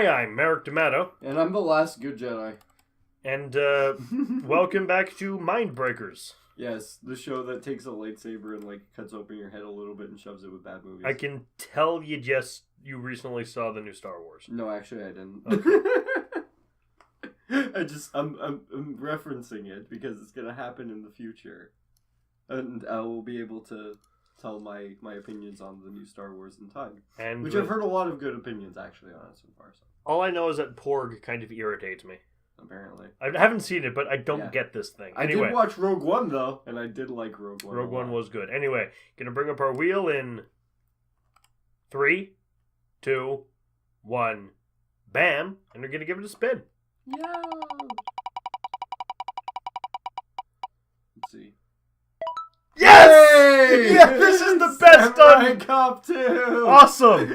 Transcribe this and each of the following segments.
Hi, I'm Merrick D'Amato. And I'm the last good Jedi. And welcome back to Mindbreakers. Yes, the show that takes a lightsaber and cuts open your head a little bit and shoves it with bad movies. I can tell you recently saw the new Star Wars. No, actually I didn't. Okay. I'm referencing it because it's gonna happen in the future. And I will be able to tell my opinions on the new Star Wars in time. Which I've heard a lot of good opinions actually on it so far. So. All I know is that Porg kind of irritates me. Apparently. I haven't seen it, but I don't get this thing. Anyway, I did watch Rogue One, though, and I did like Rogue One. Rogue One was good. Anyway, gonna bring up our wheel in 3, 2, 1, bam, and we're gonna give it a spin. Yeah. Let's see. Yes! Yay! Yeah, this is the best Samurai Cop 2! Awesome!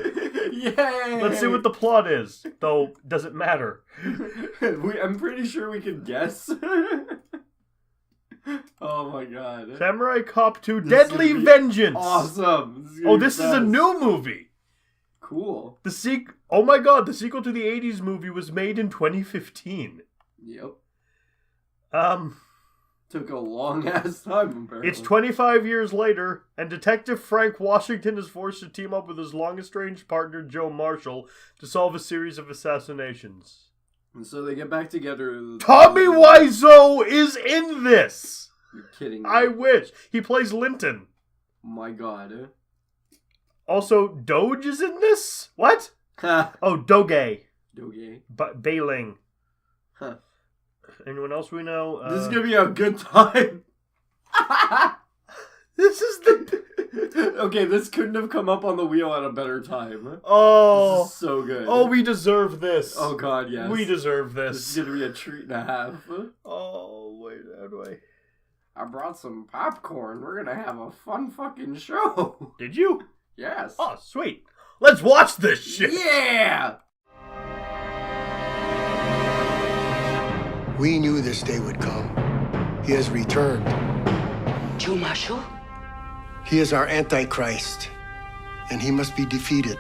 Yay! Let's see what the plot is, though, does it matter? I'm pretty sure we can guess. Oh my god. Samurai Cop 2 Deadly Vengeance! Awesome! This is a new movie! Cool. Oh my god, the sequel to the 80s movie was made in 2015. Yep. Took a long-ass time, apparently. It's 25 years later, and Detective Frank Washington is forced to team up with his long-estranged partner, Joe Marshall, to solve a series of assassinations. And so they get back together. Tommy Wiseau is in this! You're kidding me. I wish. He plays Linton. My god. Also, Doge is in this? What? Oh, Doge. Doge. Bailing. Huh. Anyone else we know? This is gonna be a good time. This is the... Okay, this couldn't have come up on the wheel at a better time. Oh. This is so good. Oh, we deserve this. Oh god, yes. We deserve this. This is gonna be a treat and a half. Oh, wait, how do I brought some popcorn. We're gonna have a fun fucking show. Did you? Yes. Oh, sweet. Let's watch this shit. Yeah! We knew this day would come. He has returned. Joe Marshall? He is our Antichrist, and he must be defeated.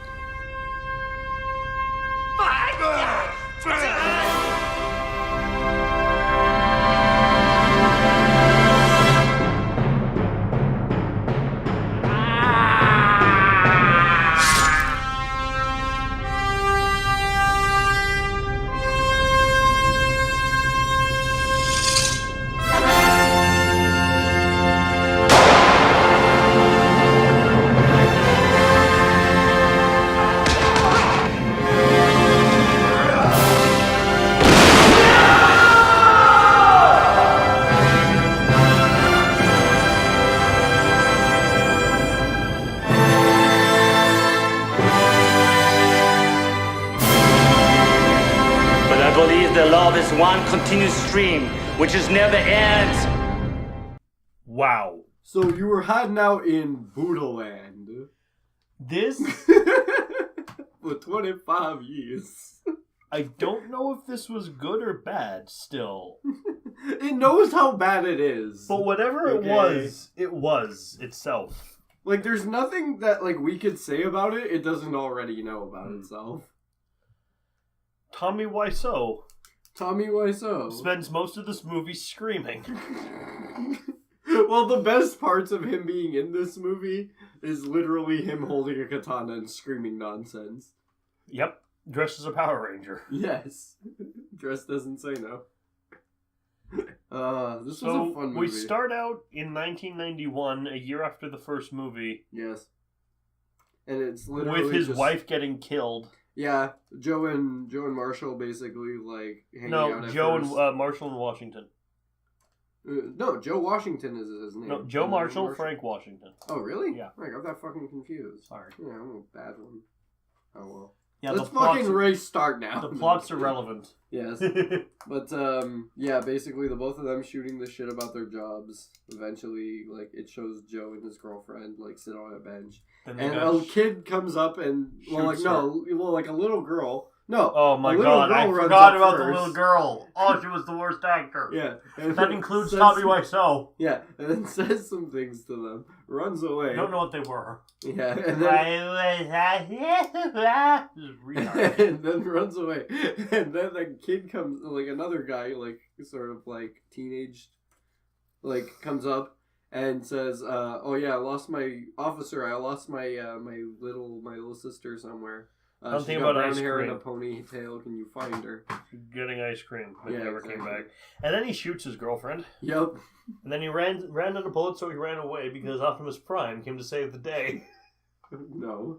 The love is one continuous stream, which is never ends. Wow. So you were hiding out in Buddha-land. This? For 25 years. I don't know if this was good or bad still. It knows how bad it is. But whatever it was itself. There's nothing that, we could say about it, it doesn't already know about itself. Tommy Wiseau spends most of this movie screaming. Well, the best parts of him being in this movie is literally him holding a katana and screaming nonsense. Yep, dressed as a Power Ranger. Yes, dressed doesn't say no. This was a fun movie. We start out in 1991, a year after the first movie. Yes, and it's literally with his wife getting killed. Yeah, Joe and Marshall basically hanging out at Joe first. and Marshall and Washington. No, Joe Washington is his name. No, Joe Marshall, Frank Washington. Oh, really? Yeah. I got that fucking confused. Sorry. Yeah, I'm a bad one. Oh well. Yeah, let's fucking restart now. The plot's irrelevant. Yes. But, yeah, basically the both of them shooting the shit about their jobs. Eventually, it shows Joe and his girlfriend, sit on a bench. And a kid comes up and, a little girl No. Oh my god, I forgot about the little girl. Oh, she was the worst actor. Yeah. That includes Tommy Wiseau. Yeah, and then says some things to them, runs away. I don't know what they were. Yeah, and then runs away. And then the kid comes, like another guy, like sort of like teenage, like comes up and says, "Oh yeah, I lost my my little sister somewhere. Something she's got about brown ice hair cream. and a ponytail. Can you find her?" Getting ice cream, but Yeah, never came back. And then he shoots his girlfriend. Yep. And then he ran out of bullets, so he ran away because Optimus Prime came to save the day. No.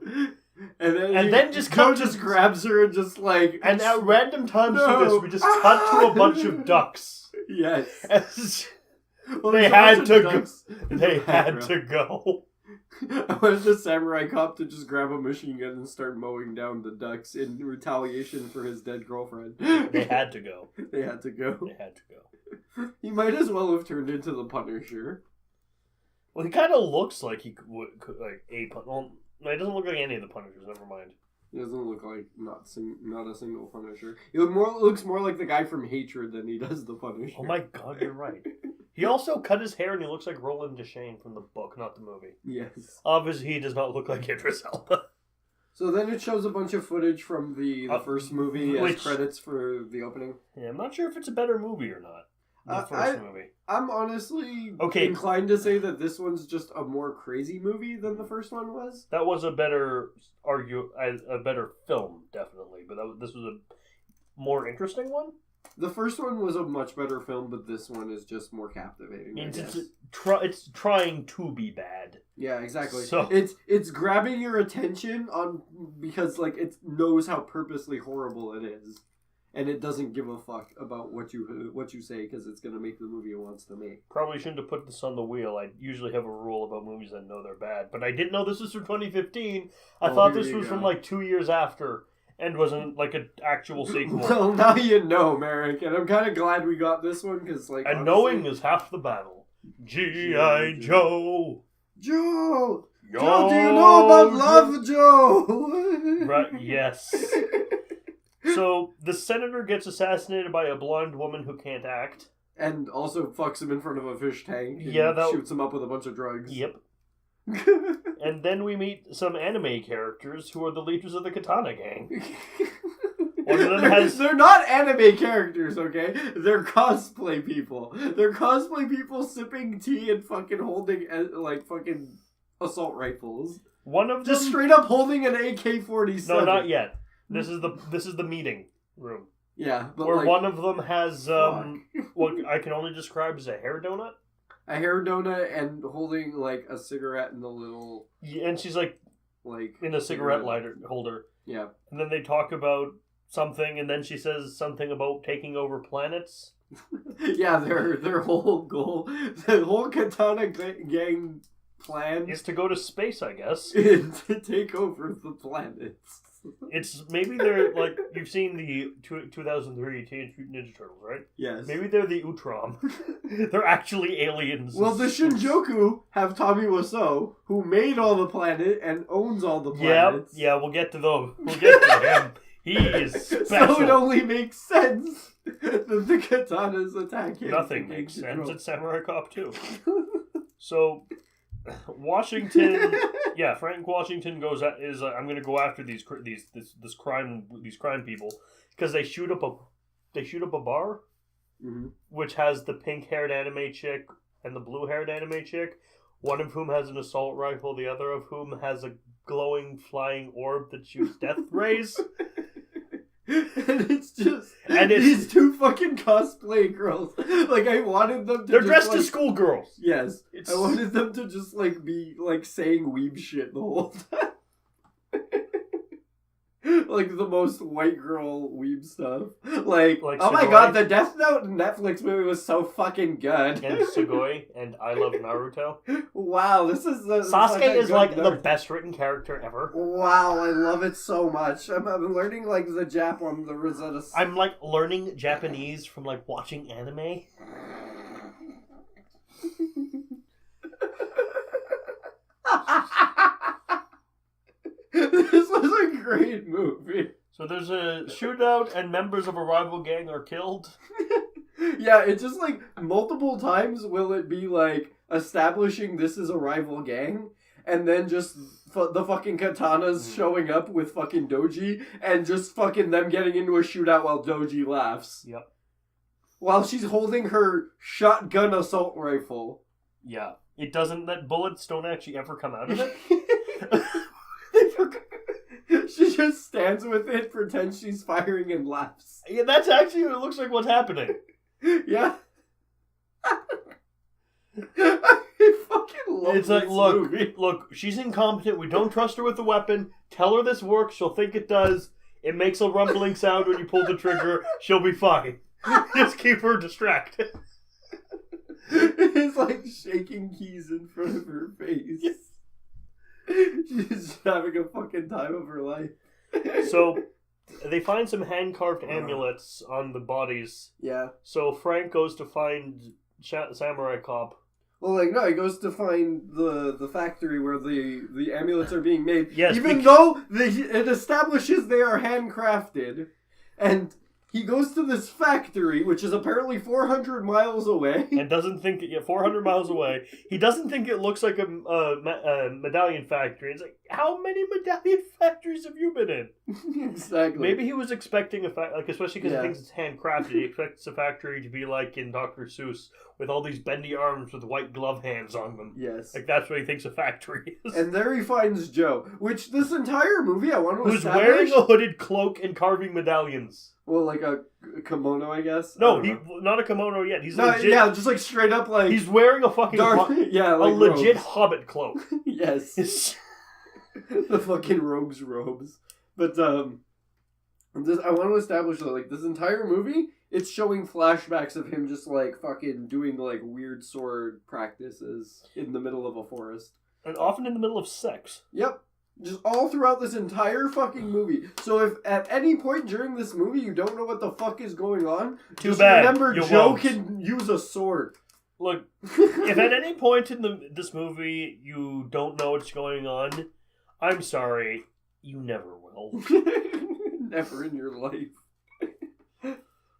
And then just grabs her and just like... And at random times through this, we just cut to a bunch of ducks. Yes. Well, they had to go. They had to go. I wanted the samurai cop to just grab a machine gun and start mowing down the ducks in retaliation for his dead girlfriend. They had to go. They had to go. They had to go. He might as well have turned into the Punisher. Well, he kind of looks like he could like a Punisher. Well, no, he doesn't look like any of the Punishers. Never mind. He doesn't look like not a single Punisher. He looks more like the guy from Hatred than he does the Punisher. Oh my god, you're right. He also cut his hair and he looks like Roland Deschain from the book, not the movie. Yes. Obviously, he does not look like Idris Elba. So then it shows a bunch of footage from the first movie as credits for the opening. Yeah, I'm not sure if it's a better movie or not. The first movie. I'm honestly inclined to say that this one's just a more crazy movie than the first one was. That was a better film, definitely, but this was a more interesting one. The first one was a much better film, but this one is just more captivating. It's trying to be bad. Yeah, exactly. So it's grabbing your attention because like it knows how purposely horrible it is. And it doesn't give a fuck about what you say because it's going to make the movie it wants to make. Probably shouldn't have put this on the wheel. I usually have a rule about movies that know they're bad. But I didn't know this was from 2015. I thought this was from like 2 years after and wasn't like an actual sequel. Well, now you know, Merrick. And I'm kind of glad we got this one because like... And knowing is half the battle. G.I. Joe! Joe! Joe, do you know about Love, Joe? Right, yes. So, the senator gets assassinated by a blonde woman who can't act. And also fucks him in front of a fish tank. And shoots him up with a bunch of drugs. Yep. And then we meet some anime characters who are the leaders of the Katana Gang. One of them They're not anime characters, okay? They're cosplay people. They're cosplay people sipping tea and fucking holding, like, fucking assault rifles. One of them... Just straight up holding an AK-47. No, not yet. This is the meeting room. Yeah, but where one of them has what I can only describe as a hair donut. A hair donut and holding like a cigarette in the little. Yeah, and she's like in a cigarette lighter holder. Yeah. And then they talk about something, and then she says something about taking over planets. Yeah, their whole goal, the whole Katana Gang plan is to go to space, I guess. To take over the planets. It's maybe they're like you've seen the 2003 Teenage Mutant Ninja Turtles, right? Yes. Maybe they're the Utrom. They're actually aliens. Well, the Shinjuku have Tommy Wiseau, who made all the planet and owns all the planets. Yeah, we'll get to them. We'll get to him. He is special. So it only makes sense that the Katanas attack him. Nothing makes sense. It's Samurai Cop 2. So Washington, Frank Washington I'm going to go after these crime people because they shoot up a bar, which has the pink-haired anime chick and the blue-haired anime chick, one of whom has an assault rifle, the other of whom has a glowing flying orb that shoots death rays. And it's these two fucking cosplay girls. Like, I wanted them to They're dressed as schoolgirls. Yes. I wanted them to just, like, be, like, saying weeb shit the whole time. Like, the most white girl weeb stuff. Like oh my god, the Death Note Netflix movie was so fucking good. And Sugoi and I Love Naruto. Wow, this is Sasuke is, like, the best written character ever. Wow, I love it so much. I'm learning, like, the Jap on the Rosetta. I'm, like, learning Japanese from, like, watching anime. This was a great movie. So there's a shootout and members of a rival gang are killed. Yeah, it's just like multiple times will it be like establishing this is a rival gang, and then just the fucking katanas showing up with fucking Doji, and just fucking them getting into a shootout while Doji laughs. Yep. While she's holding her shotgun assault rifle. Yeah. It doesn't, that bullets don't actually ever come out of it. She just stands with it, pretends she's firing, and laughs. Yeah, that's actually what it looks like what's happening. Yeah. I fucking love it's like, this movie. Look, she's incompetent. We don't trust her with the weapon. Tell her this works. She'll think it does. It makes a rumbling sound when you pull the trigger. She'll be fine. Just keep her distracted. It's like shaking keys in front of her face. Yes. She's having a fucking time of her life. So, they find some hand-carved amulets on the bodies. Yeah. So Frank goes to find Samurai Cop. Well, like, no, he goes to find the factory where the amulets are being made. Yes, even though it establishes they are handcrafted. And he goes to this factory, which is apparently 400 miles away. And doesn't think... 400 miles away. He doesn't think it looks like a medallion factory. It's like, how many medallion factories have you been in? Exactly. Maybe he was expecting especially because he thinks it's handcrafted, he expects a factory to be like in Dr. Seuss, with all these bendy arms with white glove hands on them. Yes. Like, that's what he thinks a factory is. And there he finds Joe, which this entire movie I want to establish... Who's wearing a hooded cloak and carving medallions. Well, like a kimono, I guess. No, not a kimono yet. He's legit. Yeah, just like straight up like... He's wearing a fucking... like legit hobbit cloak. Yes. The fucking rogue's robes. But, I want to establish that, like, this entire movie, it's showing flashbacks of him just, like, fucking doing, like, weird sword practices in the middle of a forest. And often in the middle of sex. Yep. Just all throughout this entire fucking movie. So if at any point during this movie you don't know what the fuck is going on, just remember Joe can use a sword. Look, if at any point in this movie you don't know what's going on, I'm sorry, you never will. Never in your life.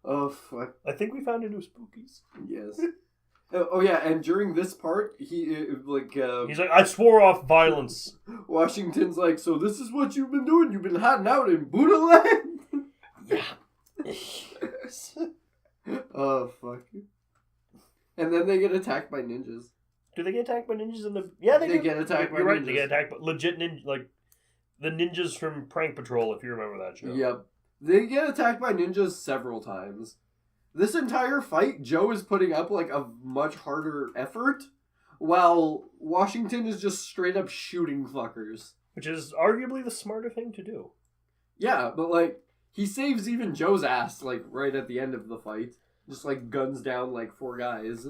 Oh, fuck. I think we found a new Spookies. Yes. Oh, yeah, and during this part, he's like, I swore off violence. Washington's like, so this is what you've been doing? You've been hiding out in Buddha land? Yeah. Oh, fuck. And then they get attacked by ninjas. Do they get attacked by ninjas in the... Yeah, they get attacked by ninjas. You're right, ninjas. They get attacked by legit ninjas, like the ninjas from Prank Patrol, if you remember that show. Yep. They get attacked by ninjas several times. This entire fight, Joe is putting up, like, a much harder effort, while Washington is just straight up shooting fuckers. Which is arguably the smarter thing to do. Yeah, but, like, he saves even Joe's ass, like, right at the end of the fight. Just, like, guns down, like, 4 guys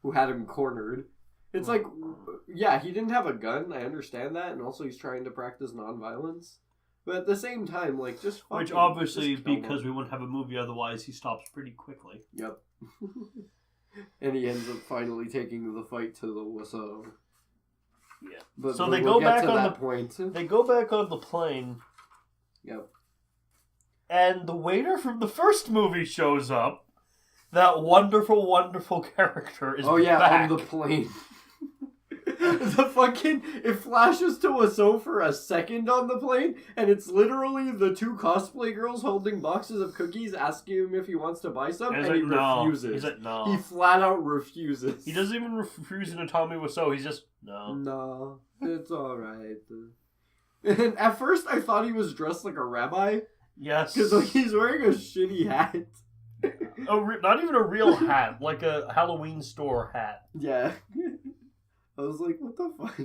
who had him cornered. It's like, yeah, he didn't have a gun, I understand that, and also he's trying to practice nonviolence. But at the same time, like, just fucking... Which obviously, because we wouldn't have a movie otherwise, he stops pretty quickly. Yep. And he ends up finally taking the fight to the Wasso. Yeah. But so they go back on the point. They go back on the plane. Yep. And the waiter from the first movie shows up. That wonderful, wonderful character is back. On the plane. The fucking... It flashes to Wasso for a second on the plane, and it's literally the 2 cosplay girls holding boxes of cookies asking him if he wants to buy some, and he refuses. He's like, no. He flat out refuses. He doesn't even refuse an Tommy Wiseau. He's just, no. No, it's alright. And at first I thought he was dressed like a rabbi. Yes. Because like, he's wearing a shitty hat. Not even a real hat, like a Halloween store hat. Yeah. I was like, what the fuck?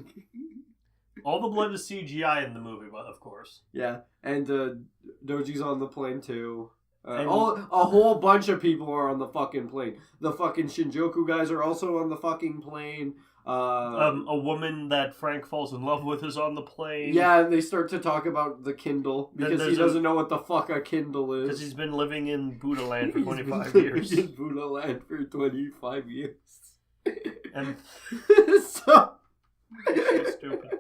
All the blood is CGI in the movie, but of course. Yeah, and Doji's on the plane too. A whole bunch of people are on the fucking plane. The fucking Shinjuku guys are also on the fucking plane. A woman that Frank falls in love with is on the plane. Yeah, and they start to talk about the Kindle because he doesn't know what the fuck a Kindle is. Because he's been living in Buddha land for 25 years. In Buddha land for 25 years. And so stupid.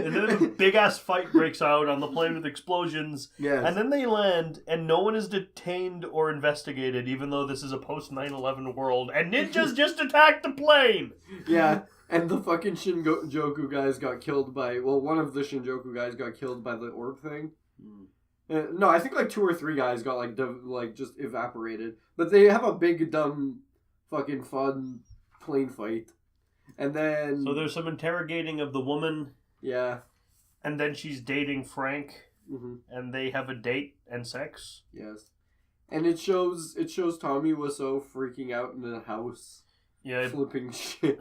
And then a big-ass fight breaks out on the plane with explosions. Yes. And then they land, and no one is detained or investigated, even though this is a post-9/11 world. And ninjas just attacked the plane! Yeah, and the fucking Shinjuku guys got killed by... Well, one of the Shinjuku guys got killed by the orb thing. No, I think like 2 or 3 guys got like just evaporated. But they have a big, dumb, fucking fun plane fight. And then... So there's some interrogating of the woman. Yeah. And then she's dating Frank. Mm-hmm. And they have a date and sex. Yes. And it shows Tommy Wiseau freaking out in a house. Yeah. Flipping shit.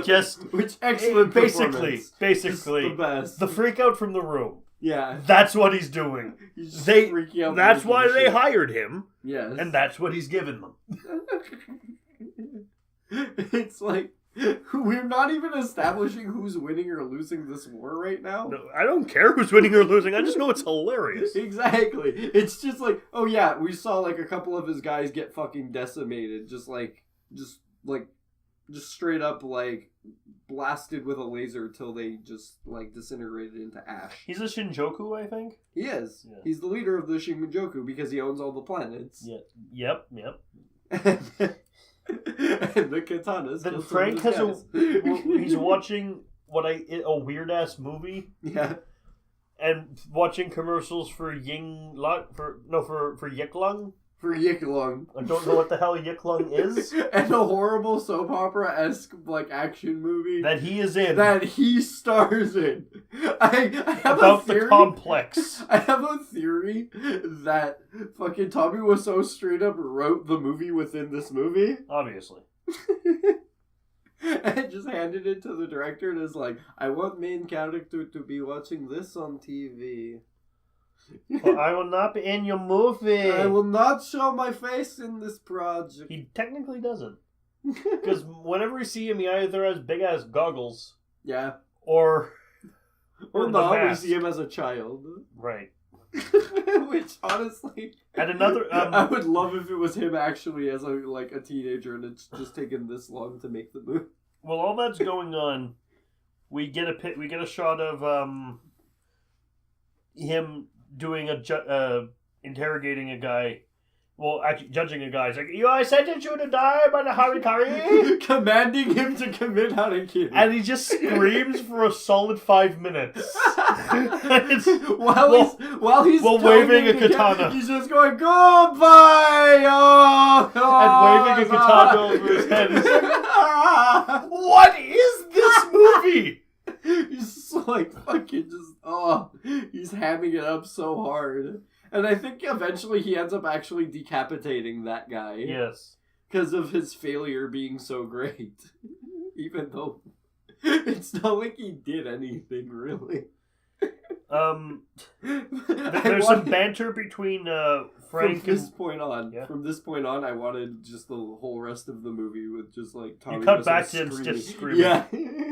Just... Which excellent Basically. Just the best. The freak out from the room. Yeah. That's what he's doing. He's just freaking out. That's why they hired him. Yes. And that's what he's given them. It's like, we're not even establishing who's winning or losing this war right now. No, I don't care who's winning or losing. I just know it's hilarious. Exactly. It's just like, oh yeah, we saw like a couple of his guys get fucking decimated. Just straight up like blasted with a laser till they just like disintegrated into ash. He's a Shinjuku, I think. He is. Yeah. He's the leader of the Shinjuku because he owns all the planets. Yeah. Yep. And the katanas. Then Frank has he's watching a weird ass movie. Yeah. And watching commercials for Yiklung. For Yiklung. I don't know what the hell Yiklung is. And a horrible soap opera-esque like action movie that he is in. That he stars in. I have about a theory, the complex. I have a theory that fucking Tommy Wiseau straight up wrote the movie within this movie. Obviously. And just handed it to the director and is like, I want main character to be watching this on TV. Well, I will not be in your movie. I will not show my face in this project. He technically doesn't. Because whenever we see him, he either has big-ass goggles. Yeah. Or not, we see him as a child. Right. Which, honestly... And another... I would love if it was him actually as a teenager and it's just taken this long to make the movie. Well, all that's going on, we get a shot of him doing interrogating a guy. Well, actually, judging a guy. He's like, I sentenced you to die by the harikari. Commanding him to commit harikiri. And he just screams for a solid 5 minutes. while he's waving a katana. He's just going, goodbye! And waving a katana over his head. He's like, what is this movie? He's just like fucking he's hamming it up so hard. And I think eventually he ends up actually decapitating that guy. Yes. Because of his failure being so great. Even though it's not like he did anything, really. There's some banter between Frank from this point on. Yeah. From this point on, I wanted just the whole rest of the movie with just like Tommy. You cut back to him just screaming. Yeah,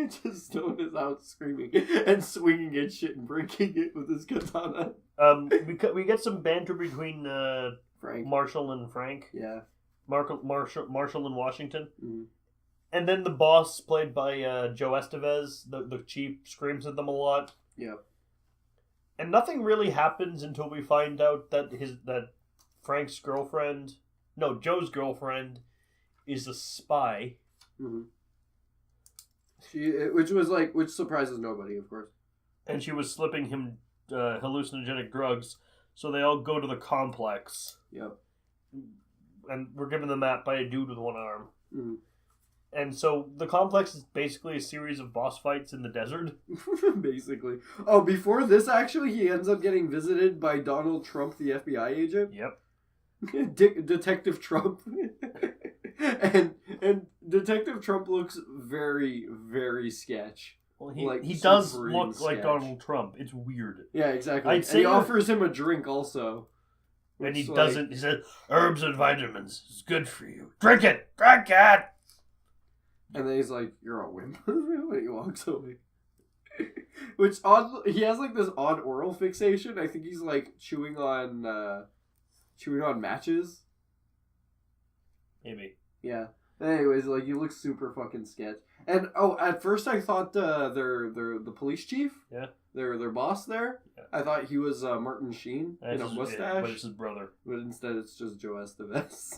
just Stone is out screaming and swinging at shit and breaking it with his katana. We get some banter between Frank, Marshall and Frank. Yeah, Marshall and Washington. Mm-hmm. And then the boss, played by Joe Estevez, the chief, screams at them a lot. Yeah. And nothing really happens until we find out that Frank's girlfriend, no, Joe's girlfriend, is a spy. Mm-hmm. Which surprises nobody, of course. And she was slipping him hallucinogenic drugs, so they all go to the complex. Yep. And we're given the map by a dude with one arm. Mm-hmm. And so the complex is basically a series of boss fights in the desert. Basically. Oh, before this, actually, he ends up getting visited by Donald Trump, the FBI agent. Yep. Detective Trump. and Detective Trump looks very, very sketch. Well, he does look like Donald Trump. It's weird. Yeah, exactly. And he offers him a drink also. And he doesn't. He said, herbs and vitamins. It's good for you. Drink it! Drink it! And then he's like, you're a wimp. When he walks away. Which, odd, he has like this odd oral fixation. I think he's like chewing on matches. Maybe. Yeah. Anyways, like, he looks super fucking sketch. And, at first I thought the police chief, their boss there, I thought he was Martin Sheen in a mustache. Yeah, but it's his brother. But instead it's just Joe Estevez.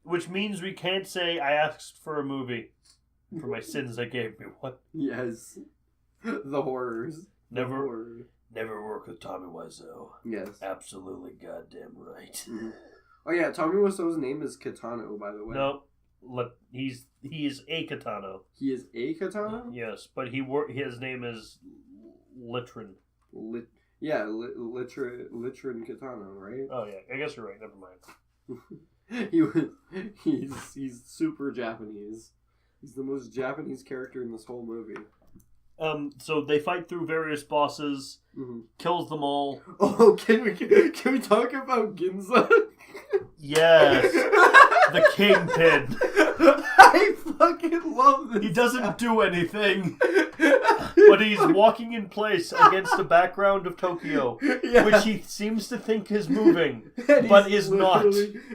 Which means we can't say, I asked for a movie for my sins they gave me. What? Yes. The horrors. Never work with Tommy Wiseau. Yes. Absolutely goddamn right. Mm-hmm. Oh yeah, Tommy Wiseau's name is Kitano, by the way. No, he is a Kitano. He is a Kitano? Yes, but his name is Litrin. Litrin Kitano, right? Oh yeah, I guess you're right. Never mind. He's super Japanese. He's the most Japanese character in this whole movie. So they fight through various bosses, kills them all. Oh, can we talk about Ginza? Yes, the Kingpin. I fucking love this. He doesn't do anything, but he's walking in place against the background of Tokyo, which he seems to think is moving, but is not.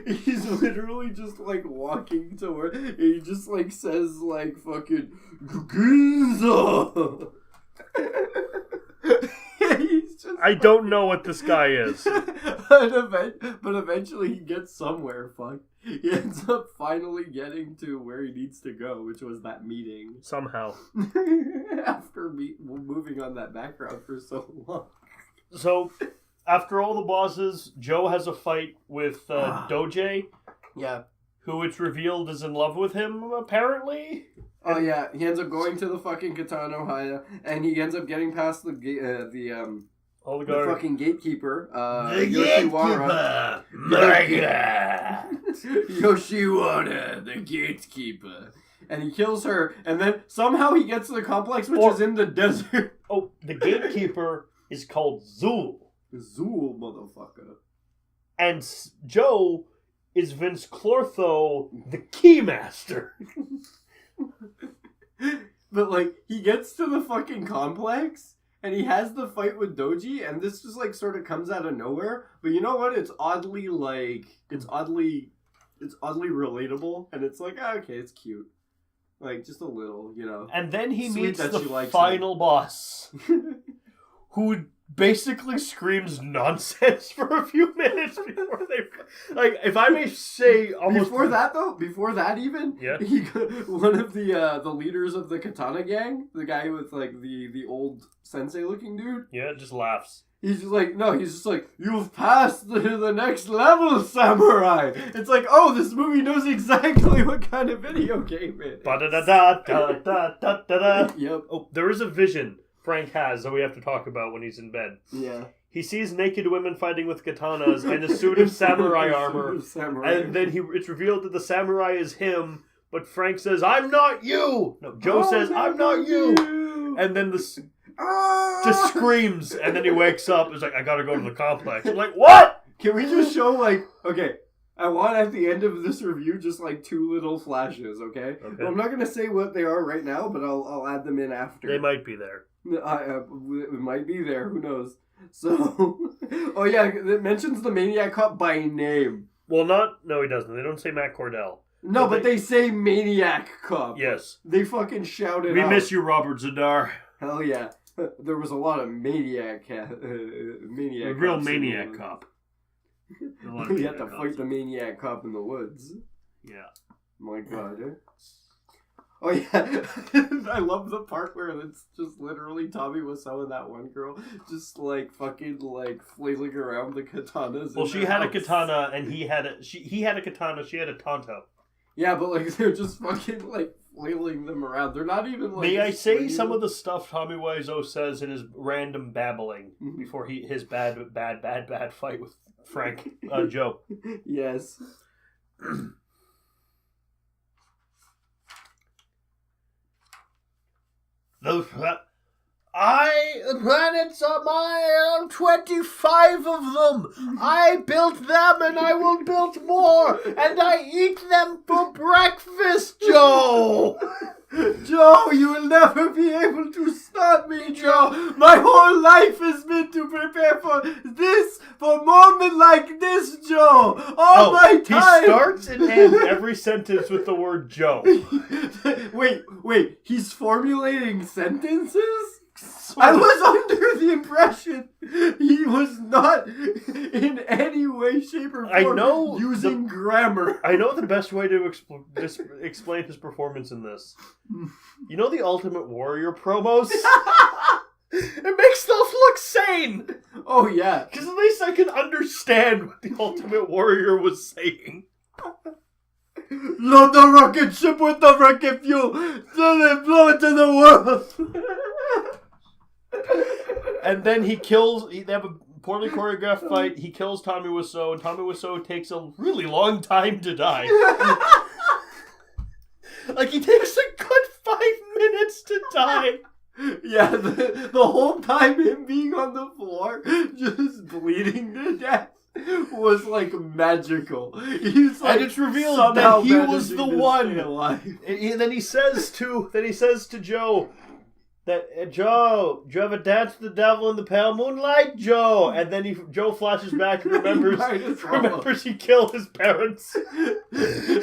He's literally just like walking to where he just like says like fucking Ginza. I don't know what this guy is. But eventually he gets somewhere, fuck. He ends up finally getting to where he needs to go, which was that meeting. Somehow. After moving on that background for so long. So, after all the bosses, Joe has a fight with Doje. Yeah. Who it's revealed is in love with him, apparently. Oh yeah, he ends up going to the fucking Kitano Haya, and he ends up getting past the fucking gatekeeper, Yoshiwara. My God! Yoshiwara, the gatekeeper. And he kills her, and then somehow he gets to the complex, which is in the desert. Oh, the gatekeeper is called Zool. Zool, motherfucker. And Joe is Vince Clortho, the Keymaster. But, like, he gets to the fucking complex, and he has the fight with Doji, and this just, like, sort of comes out of nowhere. But you know what? It's oddly relatable, and it's like, okay, it's cute. Like, just a little, you know. And then he meets the final boss, who basically screams nonsense for a few minutes before they... Like, if I may say... almost before that even, one of the leaders of the Katana gang, the guy with, like, the old sensei-looking dude... Yeah, just laughs. He's just like, you've passed the next level, samurai! It's like, oh, this movie knows exactly what kind of video game it is. Ba-da-da-da-da-da-da-da. Yep. Oh, there is a vision Frank has that we have to talk about when he's in bed. Yeah. He sees naked women fighting with katanas and a suit of samurai armor. And then it's revealed that the samurai is him, but Frank says, I'm not you! No, Joe says, I'm not you! And then just screams, and then he wakes up and is like, I gotta go to the complex. I'm like, what? Can we just show, like, okay, I want at the end of this review just, like, 2 little flashes, okay? Well, I'm not gonna say what they are right now, but I'll add them in after. They might be there. It might be there, who knows? So, oh yeah, it mentions the Maniac Cop by name. Well, no he doesn't. They don't say Matt Cordell. No, but they say Maniac Cop. Yes. They fucking shout it out. We miss you, Robert Zadar. Hell yeah. There was a lot of Maniac real Maniac Cop. We had to fight the Maniac Cop in the woods. Yeah. My God. Oh yeah, I love the part where it's just literally Tommy Wiseau and that one girl just like fucking like flailing around the katanas. Well, she had a katana and he had a katana. She had a tanto. Yeah, but like they're just fucking like flailing them around. They're not even like. May I say some of the stuff Tommy Wiseau says in his random babbling before his bad fight with Frank Joe? Yes. The planets are mine, 25 of them. I built them and I will build more, and I eat them for breakfast, Joe. Joe, you will never be able to stop me, Joe. My whole life has been to prepare for a moment like this, Joe. All my time. He starts and ends every sentence with the word Joe. Wait, he's formulating sentences? I was under the impression he was not in any way, shape, or form using grammar. I know the best way to explain his performance in this. You know the Ultimate Warrior promos? It makes those look sane! Oh, yeah. Because at least I can understand what the Ultimate Warrior was saying. Load the rocket ship with the rocket fuel, then blow it to the world. And then they have a poorly choreographed fight, he kills Tommy Wiseau, and Tommy Wiseau takes a really long time to die. Like, he takes a good 5 minutes to die. Yeah, the whole time him being on the floor, just bleeding to death, was like magical. He's like, and it's revealed that he was the one. And then he says to Joe, Joe, do you ever dance with the devil in the pale moonlight, Joe? And then Joe flashes back and remembers he killed his parents.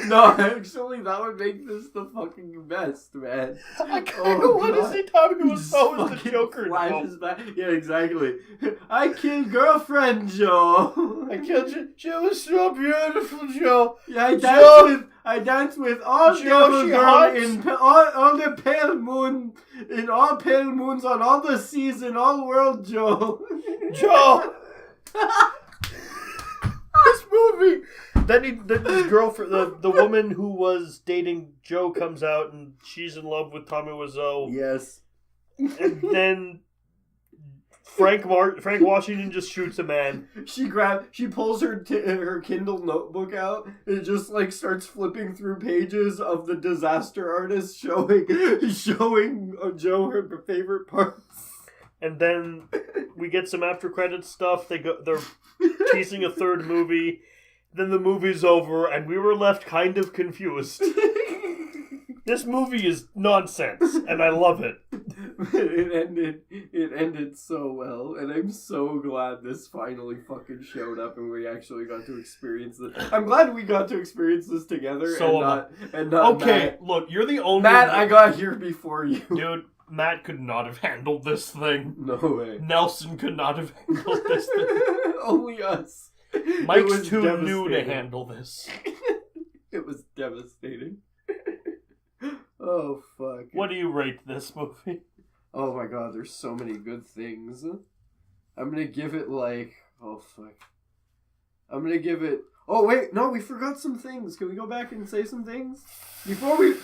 No, actually, that would make this the fucking best, man. I kind of want to see Tommy Wiseau as the Joker. Flashes back. Yeah, exactly. I killed girlfriend, Joe. I killed you. She was so beautiful, Joe. Yeah, I danced with all Joe, devil girl in all the pale moon. In all pale moons on all the seas in all world, Joe. Joe! This movie! Then his girlfriend, the woman who was dating Joe comes out and she's in love with Tommy Wiseau. Yes. And then Frank Washington just shoots a man. She pulls her Kindle notebook out and just like starts flipping through pages of the disaster artist showing Joe her favorite parts. And then we get some after credits stuff. They're teasing a third movie. Then the movie's over and we were left kind of confused. This movie is nonsense, and I love it. It ended so well, and I'm so glad this finally fucking showed up and we actually got to experience it. I'm glad we got to experience this together and not okay, Matt. Look, you're the only Matt, I got here before you. Dude, Matt could not have handled this thing. No way. Nelson could not have handled this thing. Only us. Mike's too new to handle this. It was devastating. Oh, fuck. What do you rate this movie? Oh my god, there's so many good things. I'm gonna give it like... Oh, fuck. I'm gonna give it... Oh, wait, no, we forgot some things. Can we go back and say some things? Before we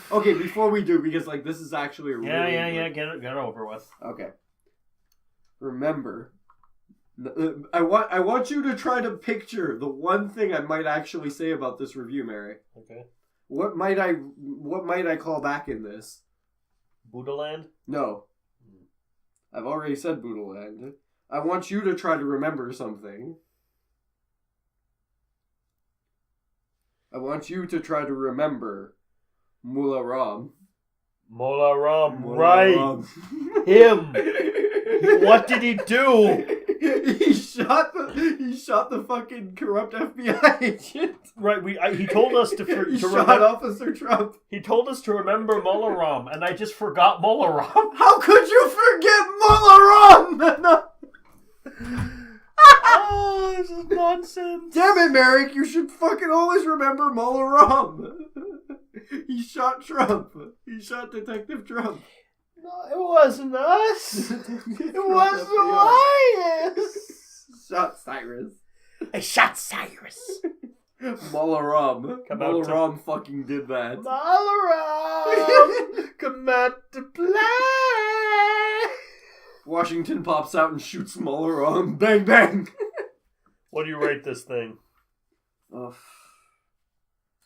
do, because, like, this is actually a really... Yeah, get it over with. Okay. Remember, I want you to try to picture the one thing I might actually say about this review, Mary. Okay. What might I call back in this? Buddhaland? No. I've already said Buddhaland. I want you to try to remember something. I want you to try to remember Mola Ram. Mola Ram, right. Him. What did he do? He shot the fucking corrupt FBI agent. Right, he told us to shot Officer Trump. He told us to remember Molaram, and I just forgot Molaram. How could you forget Molaram? Oh, this is nonsense. Damn it, Merrick! You should fucking always remember Molaram. He shot Trump. He shot Detective Trump. No, it wasn't us. It was the lions. Shot Cyrus. I shot Cyrus. Molaram fucking did that. Molaram, come out to play. Washington pops out and shoots Molaram. Bang, bang. What do you rate this thing?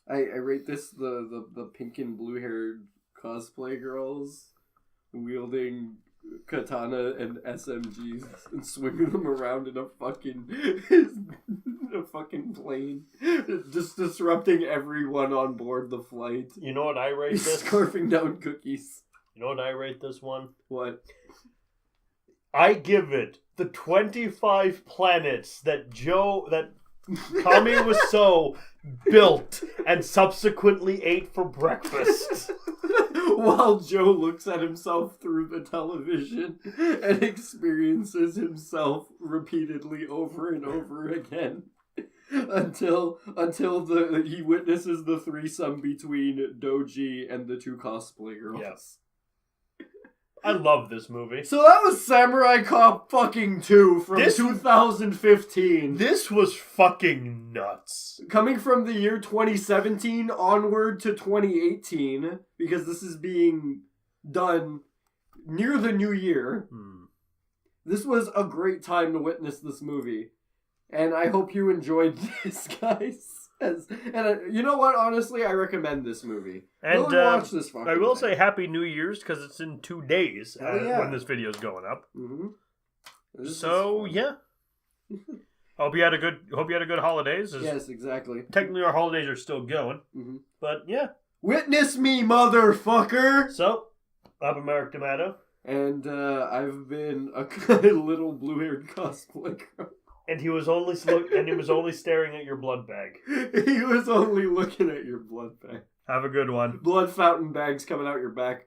I rate this the pink and blue haired cosplay girls wielding katana and SMGs and swinging them around in a fucking a fucking plane, just disrupting everyone on board the flight. You know what I rate this? Scarfing down cookies. You know what I rate this one? What? I give it the 25 planets that Tommy Wiseau built and subsequently ate for breakfast. While Joe looks at himself through the television and experiences himself repeatedly over and over again until he witnesses the threesome between Doji and the two cosplay girls. Yes. I love this movie. So that was Samurai Cop fucking 2 from 2015. This was fucking nuts. Coming from the year 2017 onward to 2018, because this is being done near the new year. This was a great time to witness this movie. And I hope you enjoyed this, guys. You know what? Honestly, I recommend this movie. And watch this fucking I will thing. say Happy New Year's because it's in 2 days when this video's going up. Mm-hmm. So yeah, hope you had a good holidays. Yes, exactly. Technically, our holidays are still going, but yeah. Witness me, motherfucker. So, I'm Americ Tomato, and I've been a little blue-haired cosplay girl. And he was only staring at your blood bag. He was only looking at your blood bag. Have a good one. Blood fountain bags coming out your back.